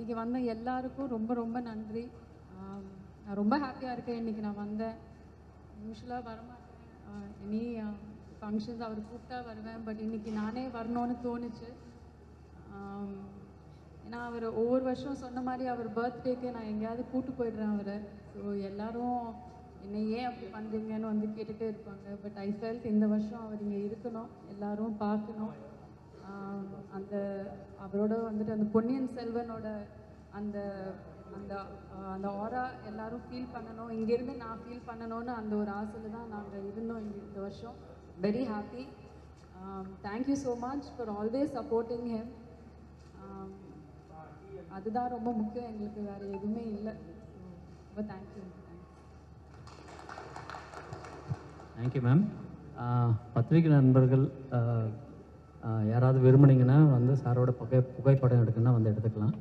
இன்றைக்கி வந்த எல்லாருக்கும் ரொம்ப ரொம்ப நன்றி. நான் ரொம்ப ஹாப்பியாக இருக்கேன் இன்றைக்கி நான் வந்தேன். யூஸ்வலாக வரமாட்டேன், எனி ஃபங்க்ஷன்ஸ் அவர் கூப்பிட்டா வருவேன். பட் இன்றைக்கி நானே வரணும்னு தோணுச்சு. ஏன்னா அவர் ஒவ்வொரு வருஷம் சொன்ன மாதிரி அவர் பர்த்டேக்கு நான் எங்கேயாவது கூப்பிட்டு போயிடுறேன் அவரை. ஸோ எல்லோரும் என்னை ஏன் அப்படி பண்ணுறீங்கன்னு வந்து கேட்டுகிட்டே இருப்பாங்க. பட் ஐ ஃபெல்ட் இந்த வருஷம் அவர் இங்கே இருக்கணும், எல்லோரும் பார்க்கணும். அந்த அவரோட வந்துட்டு அந்த பொன்னியின் செல்வனோட அந்த அந்த அந்த ஆரா எல்லோரும் ஃபீல் பண்ணணும், இங்கேருந்து நான் ஃபீல் பண்ணணும்னு அந்த ஒரு ஆசையில் தான் நாங்கள் இருந்தோம் இங்கே இந்த வருஷம். Very happy. Thank you so much for always supporting him. அதுதான் ரொம்ப முக்கியம் எங்களுக்கு, வேறு எதுவுமே இல்லை. ரொம்ப தேங்க்யூ. Thank you ma'am. பத்திரிகை நண்பர்கள் யாராவது விரும்புனீங்கன்னா வந்து சாரோட புகைப்படம் எடுக்கணும்னா வந்து எடுத்துக்கலாம்.